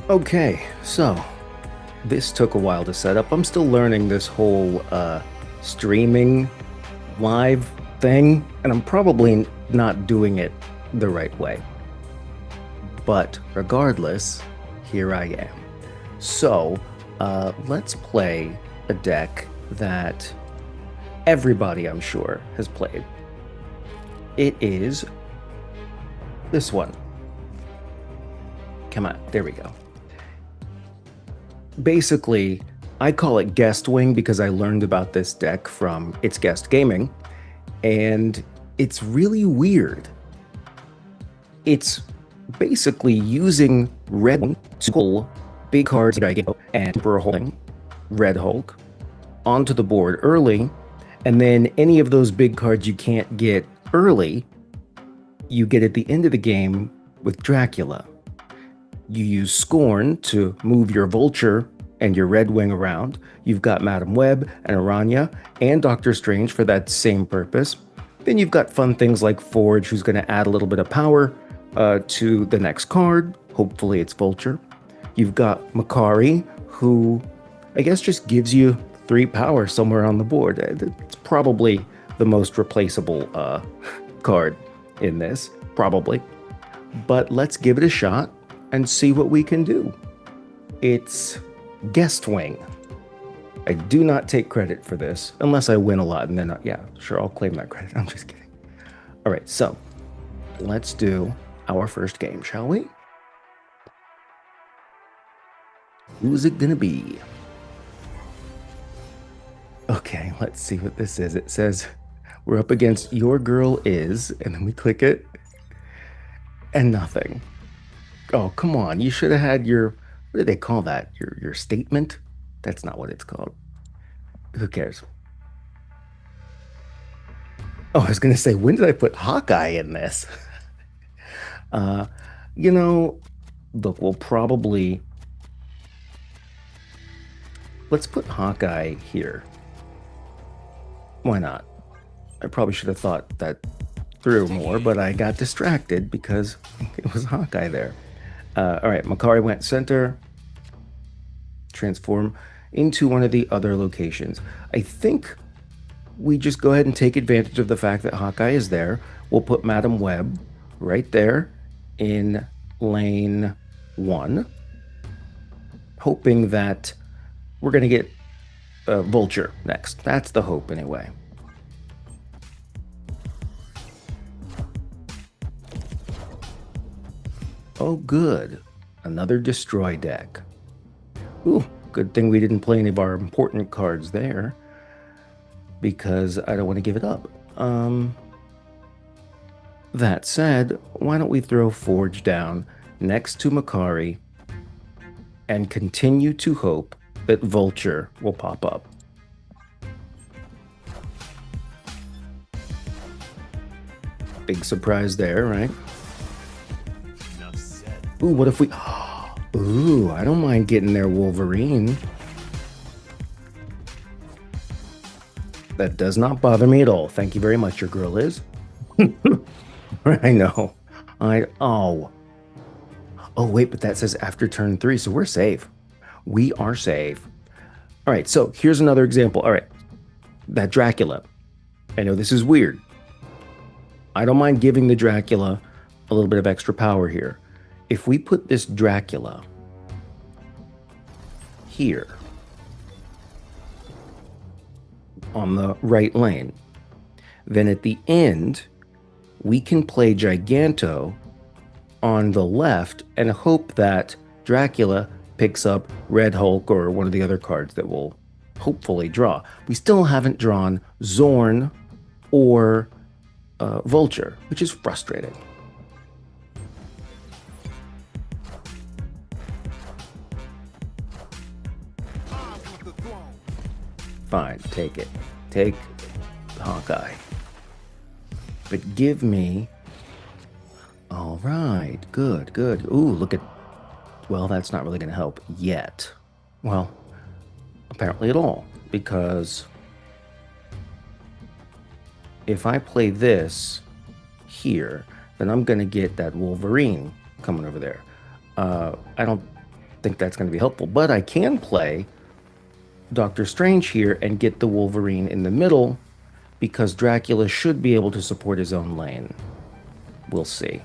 Okay, so this took a while to set up. I'm still learning this whole streaming live thing, and I'm probably not doing it the right way. But regardless, here I am. So, let's play a deck that everybody, I'm sure, has played. It is this one. Come on, there we go. Basically, I call it Guest Wing because I learned about this deck from It's Guest Gaming, and it's really weird. It's basically using Red to pull big cards like and Emperor holding Red Hulk onto the board early, and then any of those big cards you can't get early, you get at the end of the game with Dracula. You use Scorn to move your Vulture and your Redwing around. You've got Madam Web and Aranya and Doctor Strange for that same purpose. Then you've got fun things like Forge, who's going to add a little bit of power to the next card. Hopefully it's Vulture. You've got Makari, who I guess just gives you 3 power somewhere on the board. It's probably the most replaceable card in this, probably. But let's give it a shot and see what we can do. It's Guest Wing. I do not take credit for this unless I win a lot, and then, yeah, sure, I'll claim that credit. I'm just kidding. All right, so let's do our first game, shall we? Who's it gonna be? Okay, let's see what this is. It says we're up against Your Girl Is, and then we click it, and nothing. Oh, come on. You should have had your, what do they call that? Your statement? That's not what it's called. Who cares? Oh, I was going to say, when did I put Hawkeye in this? uh, you know, look, we'll probably, let's put Hawkeye here. Why not? I probably should have thought that through more, but I got distracted because it was Hawkeye there. All right, Makari went center, transform into one of the other locations. I think we just go ahead and take advantage of the fact that Hawkeye is there. We'll put Madam Web right there in lane 1, hoping that we're going to get Vulture next. That's the hope anyway. Oh, good. Another destroy deck. Ooh, good thing we didn't play any of our important cards there because I don't want to give it up. That said, why don't we throw Forge down next to Makari and continue to hope that Vulture will pop up. Big surprise there, right? Ooh, what if we... Ooh, I don't mind getting their Wolverine. That does not bother me at all. Thank you very much, Your Girl Is. I know. Oh, wait, but that says after turn 3, so we're safe. We are safe. All right, so here's another example. All right, that Dracula. I know this is weird. I don't mind giving the Dracula a little bit of extra power here. If we put this Dracula here on the right lane, then at the end, we can play Giganto on the left and hope that Dracula picks up Red Hulk or one of the other cards that we'll hopefully draw. We still haven't drawn Zorn or Vulture, which is frustrating. Fine, take it. Take Hawkeye. But give me... All right, good, good. Ooh, look at... Well, that's not really going to help yet. Well, apparently at all. Because if I play this here, then I'm going to get that Wolverine coming over there. I don't think that's going to be helpful. But I can play Doctor Strange here and get the Wolverine in the middle because Dracula should be able to support his own lane. We'll see.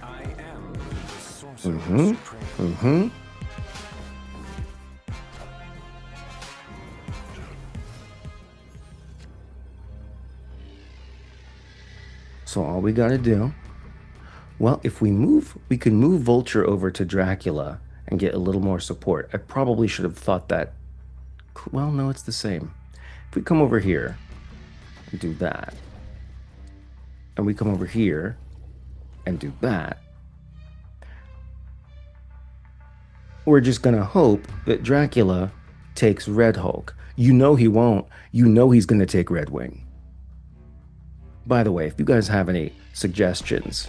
I am the sorcerer Mm-hmm. supreme. Mm-hmm. So all we got to do, well, if we move, we can move Vulture over to Dracula and get a little more support. I probably should have thought that. Well, no, it's the same. If we come over here and do that, and we come over here and do that, we're just going to hope that Dracula takes Red Hulk. You know he won't. You know he's going to take Redwing. By the way, if you guys have any suggestions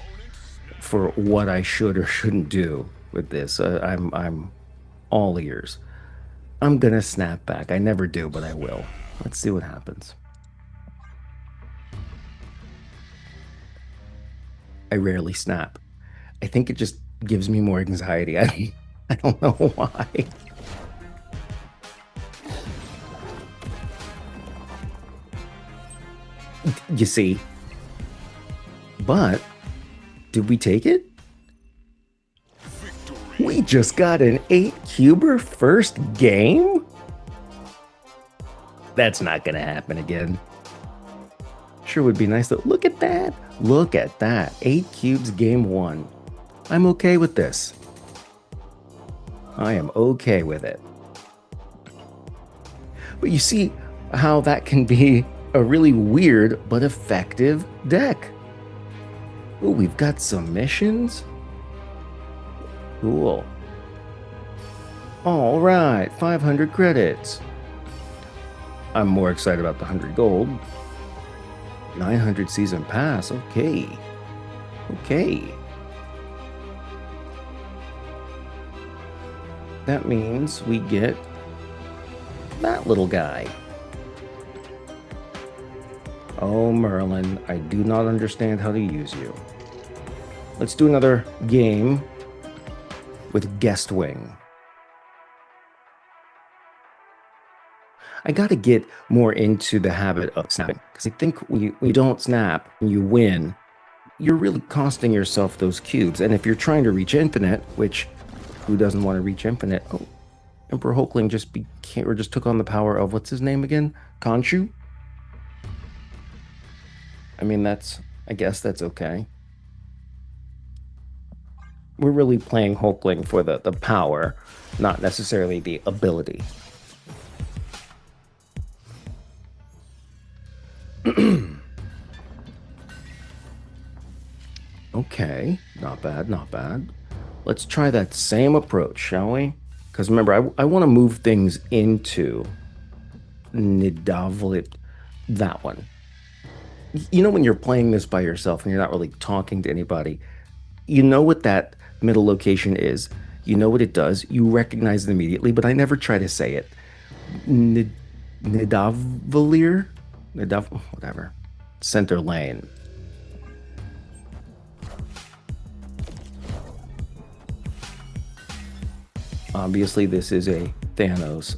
for what I should or shouldn't do with this, I'm all ears. I'm gonna snap back. I never do, but I will. Let's see what happens. I rarely snap. I think it just gives me more anxiety. I don't know why. You see? But did we take it? We just got an 8-cuber first game? That's not gonna happen again. Sure would be nice though. Look at that. Look at that. 8 cubes game 1. I'm okay with this. I am okay with it. But you see how that can be a really weird but effective deck. Ooh, we've got some missions. Cool. All right, 500 credits. I'm more excited about the 100 gold. 900 season pass. Okay. Okay. That means we get that little guy. Oh, Merlin, I do not understand how to use you. Let's do another game with Guestwing. I got to get more into the habit of snapping because I think when you don't snap and you win, you're really costing yourself those cubes. And if you're trying to reach infinite, which who doesn't want to reach infinite? Oh, Emperor Hulkling just took on the power of what's his name again? Khonshu? I mean, I guess that's okay. We're really playing Hulkling for the power, not necessarily the ability. Okay, not bad, not bad. Let's try that same approach, shall we? Because remember, I want to move things into Nidavlit, that one. You know when you're playing this by yourself and you're not really talking to anybody, you know what that middle location is. You know what it does. You recognize it immediately, but I never try to say it. Nidavlir? Whatever. Center lane. Obviously, this is a Thanos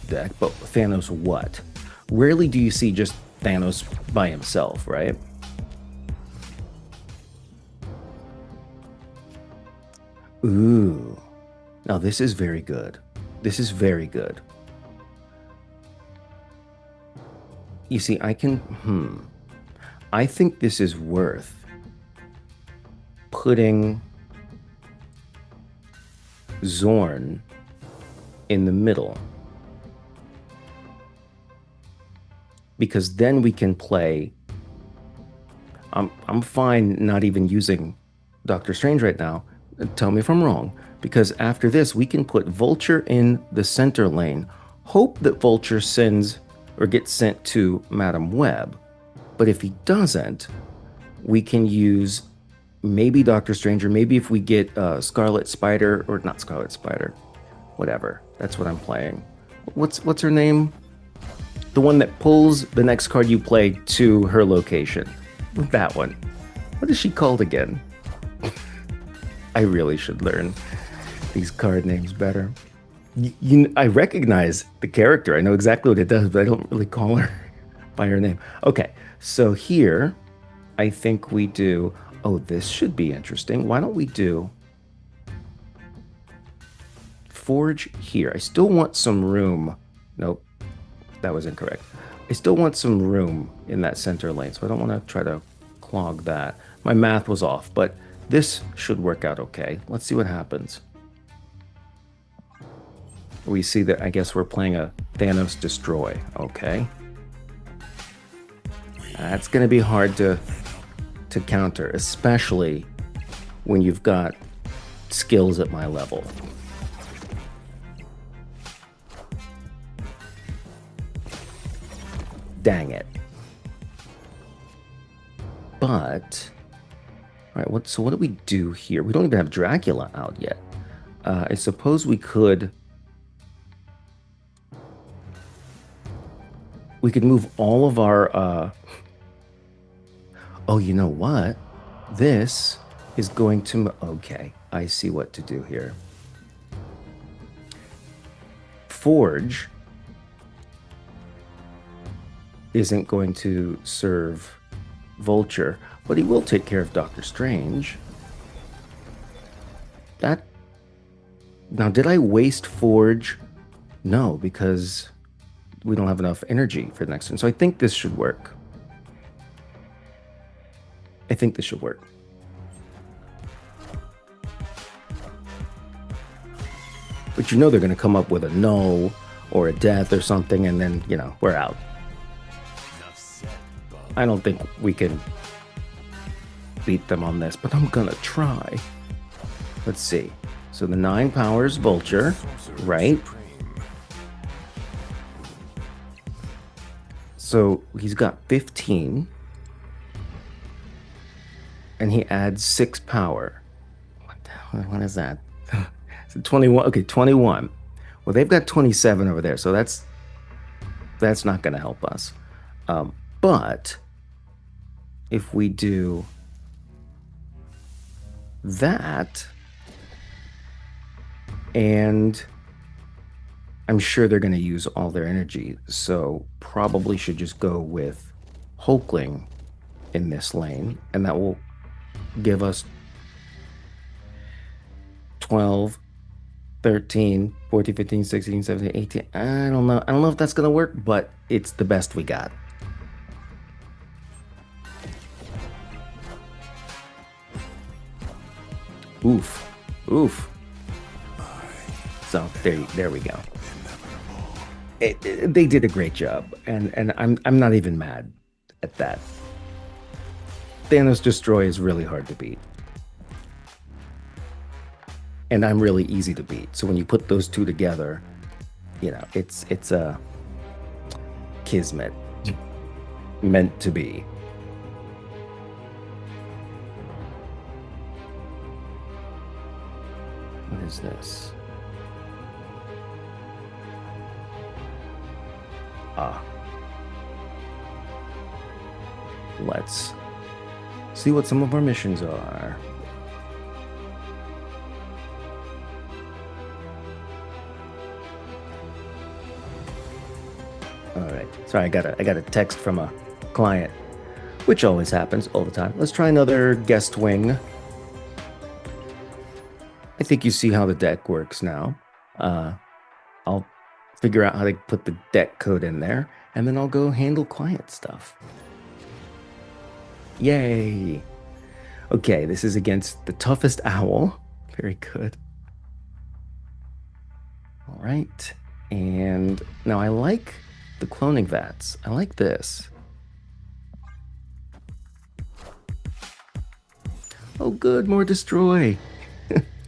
deck, but Thanos what? Rarely do you see just Thanos by himself, right? Ooh. Now this is very good. This is very good. You see, I think this is worth putting Zorn in the middle. Because then we can play. I'm fine not even using Doctor Strange right now. Tell me if I'm wrong. Because after this, we can put Vulture in the center lane. Hope that Vulture sends or gets sent to Madam Web. But if he doesn't, we can use maybe Doctor Strange, or maybe if we get Scarlet Spider, or not Scarlet Spider, whatever. That's what I'm playing. What's her name? The one that pulls the next card you play to her location. That one. What is she called again? I really should learn these card names better. I recognize the character. I know exactly what it does, but I don't really call her by her name. Okay, so here I think we do. Oh, this should be interesting. Why don't we do forge here? I still want some room. Nope, that was incorrect. I still want some room in that center lane, so I don't want to try to clog that. My math was off, but this should work out okay. Let's see what happens. We see that I guess we're playing a Thanos Destroy. Okay. That's going to be hard to counter, especially when you've got skills at my level. Dang it. But, all right, so what do we do here? We don't even have Dracula out yet. I suppose we could move all of our oh, you know what? This is going to, okay, I see what to do here. Forge isn't going to serve Vulture, but he will take care of Doctor Strange. That, now did I waste Forge? No, because we don't have enough energy for the next one. So I think this should work. I think this should work. But you know they're going to come up with a no or a death or something, and then, you know, we're out. I don't think we can beat them on this, but I'm going to try. Let's see. So the 9 powers Vulture, right? So he's got 15. And he adds 6 power. What is that? So 21. Okay, 21. Well, they've got 27 over there, so that's not going to help us. But if we do that, and I'm sure they're going to use all their energy, so probably should just go with Hulkling in this lane, and that will give us 12, 13, 14, 15, 16, 17, 18. I don't know. I don't know if that's going to work, but it's the best we got. Oof. Oof. So there we go. They did a great job, and I'm not even mad at that. Thanos Destroy is really hard to beat. And I'm really easy to beat. So when you put those two together, you know, it's a kismet meant to be. What is this? Let's see what some of our missions are. All right. Sorry, I got a text from a client, which always happens all the time. Let's try another guest wing. I think you see how the deck works now. I'll figure out how to put the deck code in there, and then I'll go handle client stuff. Yay! Okay, this is against the toughest owl. Very good. All right. And now I like the cloning vats. I like this. Oh, good. More destroy.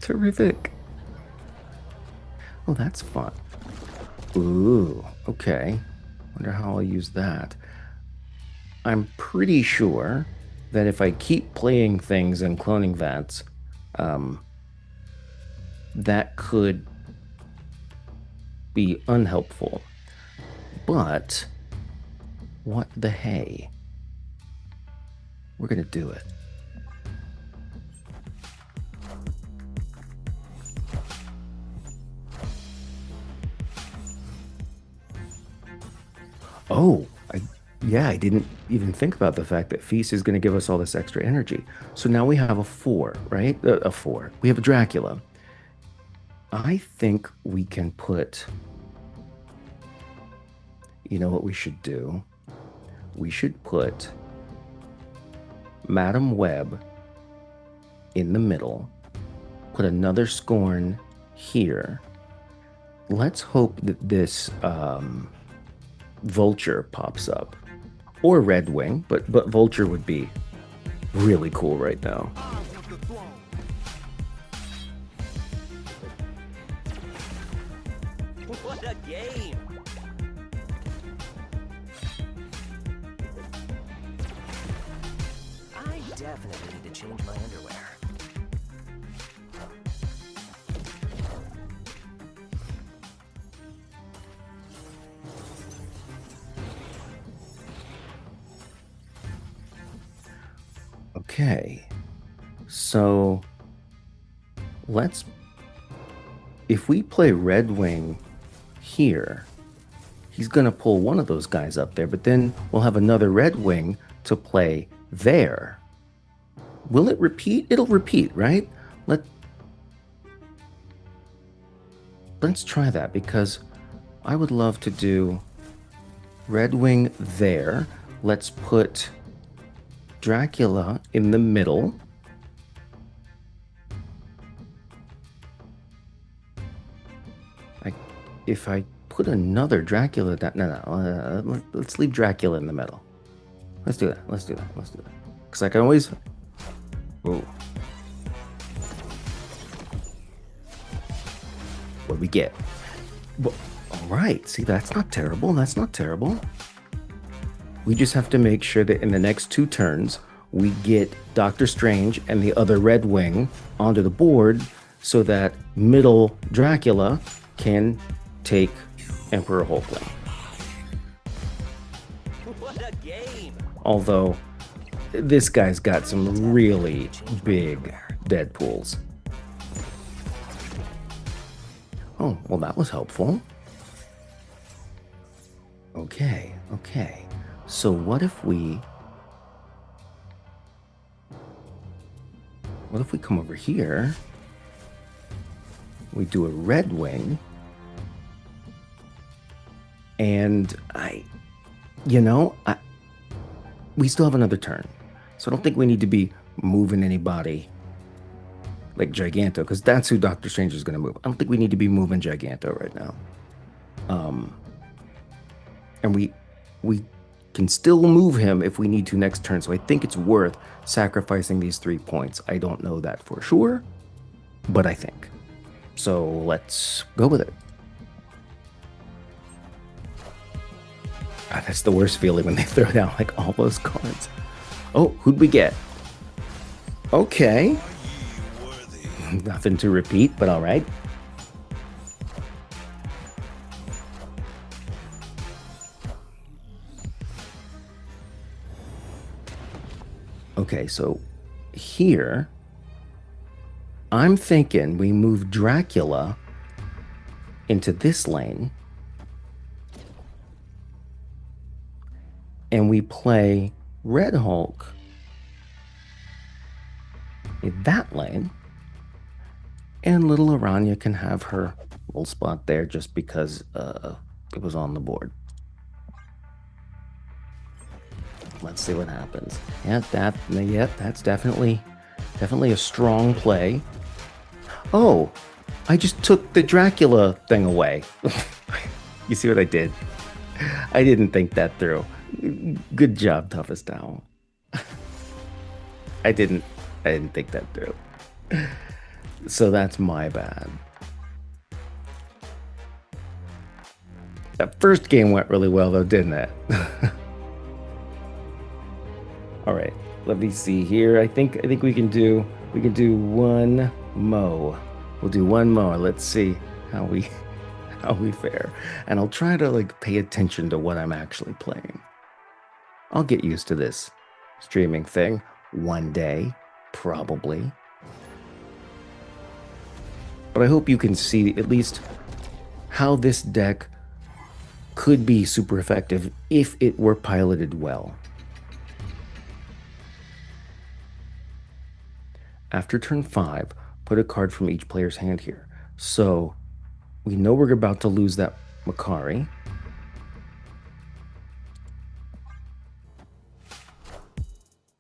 Terrific. Oh, that's fun. Ooh, okay. Wonder how I'll use that. I'm pretty sure that if I keep playing things in cloning vats, that could be unhelpful. But what the hey? We're gonna do it. Oh, yeah, I didn't even think about the fact that Feast is going to give us all this extra energy. So now we have a 4, right? A 4. We have a Dracula. I think we can put, you know what we should do? We should put Madam Web in the middle, put another Scorn here. Let's hope that this Vulture pops up. Or Redwing, but Vulture would be really cool right now. What a game! I definitely need to change my underwear. Okay. So let's, if we play Redwing here, he's going to pull one of those guys up there, but then we'll have another Redwing to play there. Will it repeat? It'll repeat, right? Let's try that, because I would love to do Redwing there. Let's put Dracula in the middle. If I put another Dracula down, no, let's leave Dracula in the middle. Let's do that. Because I can always. Ooh. What do we get? Well, all right. See, that's not terrible. We just have to make sure that in the next 2 turns, we get Doctor Strange and the other Redwing onto the board so that middle Dracula can take Emperor Hulkling. What a game! Although, this guy's got some really big Deadpools. Oh, well, that was helpful. Okay. So what if we come over here? We do a Redwing. And we still have another turn. So I don't think we need to be moving anybody like Giganto, because that's who Doctor Strange is going to move. I don't think we need to be moving Giganto right now. And we can still move him if we need to next turn. So I think it's worth sacrificing these 3 points. I don't know that for sure, but I think. So let's go with it. That's the worst feeling when they throw down like all those cards. Oh, who'd we get? Okay. Nothing to repeat, but all right. Okay, so here, I'm thinking we move Dracula into this lane. And we play Red Hulk in that lane. And little Aranya can have her little spot there just because it was on the board. Let's see what happens. Yeah, that's definitely a strong play. Oh, I just took the Dracula thing away. You see what I did? I didn't think that through. Good job, Toughest Owl. I didn't think that through. So that's my bad. That first game went really well though, didn't it? All right, let me see here. I think we can do one Mo. We'll do one more. Let's see how we fare. And I'll try to like pay attention to what I'm actually playing. I'll get used to this streaming thing one day, probably. But I hope you can see at least how this deck could be super effective if it were piloted well. After turn 5, put a card from each player's hand here. So we know we're about to lose that Makari.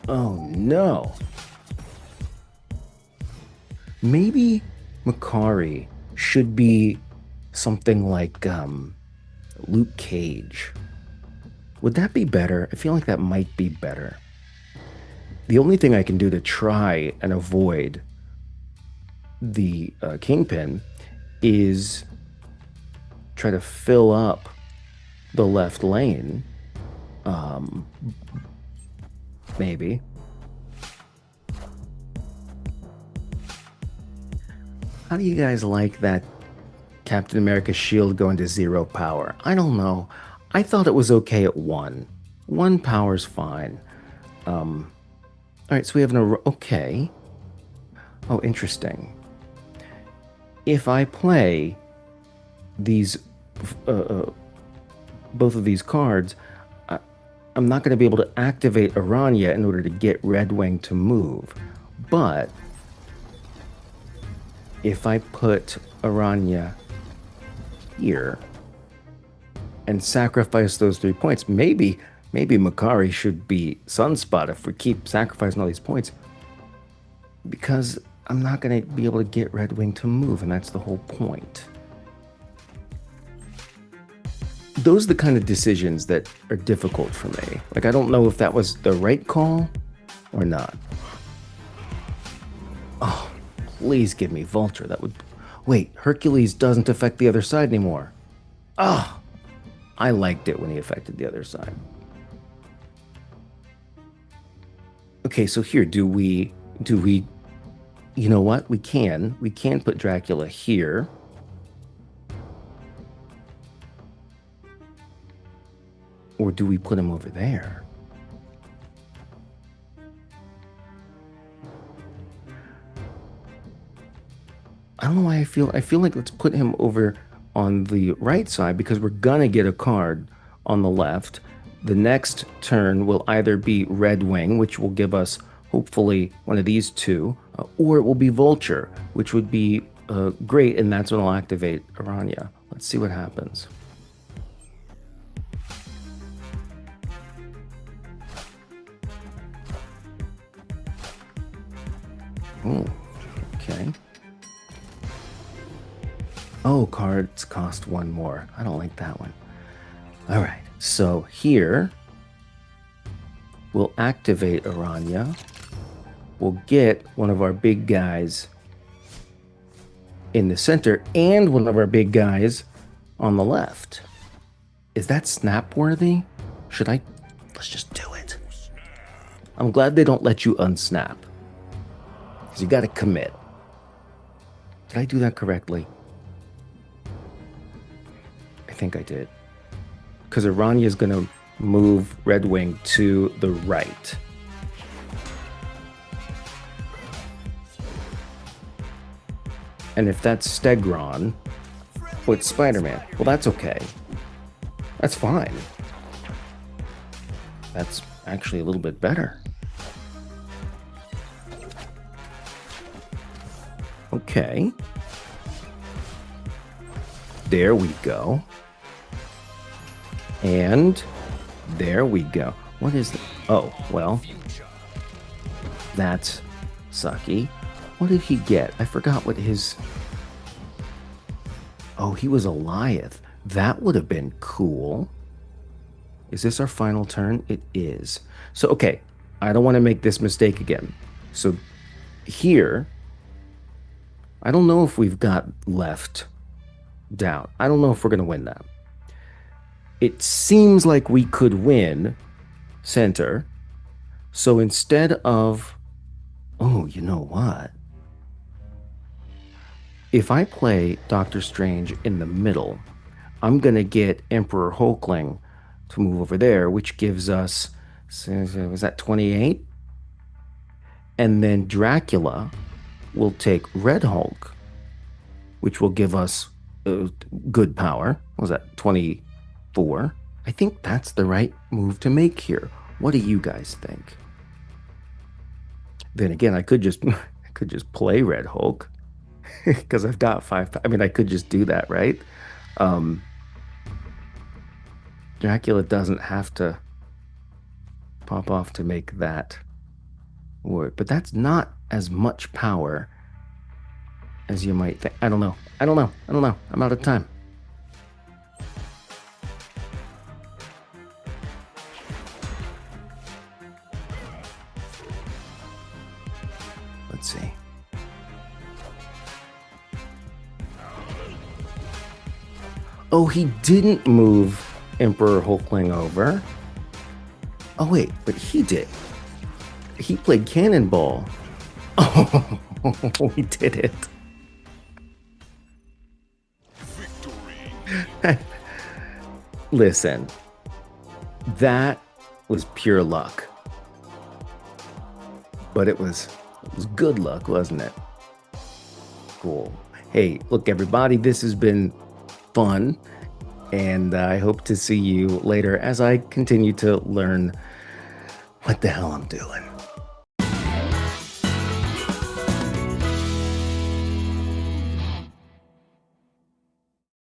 Oh no. Maybe Makari should be something like Luke Cage. Would that be better? I feel like that might be better. The only thing I can do to try and avoid the Kingpin is try to fill up the left lane. Maybe. How do you guys like that Captain America's shield going to 0 power? I don't know. I thought it was okay at 1. 1 power's fine. All right, so we have an... Okay. Oh, interesting. If I play these... both of these cards, I'm not going to be able to activate Aranya in order to get Redwing to move. But if I put Aranya here and sacrifice those 3 points, maybe Makari should be Sunspot if we keep sacrificing all these points, because I'm not going to be able to get Redwing to move, and that's the whole point. Those are the kind of decisions that are difficult for me. Like, I don't know if that was the right call or not. Oh, please give me Vulture. That would... Wait, Hercules doesn't affect the other side anymore. Oh, I liked it when he affected the other side. Okay, so here, do we... You know what? We can put Dracula here. Or do we put him over there? I don't know why I feel like let's put him over on the right side, because we're gonna get a card on the left. The next turn will either be Redwing, which will give us hopefully one of these two, or it will be Vulture, which would be great, and that's when I'll activate Aranya. Let's see what happens. Oh, okay. Oh, cards cost 1 more. I don't like that one. All right, so here we'll activate Aranya. We'll get one of our big guys in the center and one of our big guys on the left. Is that snap worthy? Should I? Let's just do it. I'm glad they don't let you unsnap, because you got to commit. Did I do that correctly? I think I did. Because Aranya is going to move Redwing to the right. And if that's Stegron, well, it's Spider-Man. Well, that's okay. That's fine. That's actually a little bit better. Okay. There we go. And there we go. What is that? Oh, well, that's sucky. What did he get? I forgot what his... Oh, he was a Goliath. That would have been cool. Is this our final turn? It is. So, okay, I don't want to make this mistake again. So here, I don't know if we've got left down. I don't know if we're going to win that. It seems like we could win center. So instead of... Oh, you know what? If I play Doctor Strange in the middle, I'm going to get Emperor Hulkling to move over there, which gives us... Was that 28? And then Dracula will take Red Hulk, which will give us good power. What was that? 20... 4. I think that's the right move to make here. What do you guys think? Then again, I could just I could just play Red Hulk because I've got 5. I mean, I could just do that, right? Um, Dracula doesn't have to pop off to make that work, but that's not as much power as you might think. I don't know. I don't know. I don't know. I'm out of time. Let's see. Oh, he didn't move Emperor Hulkling over. Oh, wait, but he did. He played Cannonball. Oh, we did it. Listen, that was pure luck. But it was good luck, wasn't it? Cool. Hey, look, everybody, this has been fun. And I hope to see you later as I continue to learn what the hell I'm doing.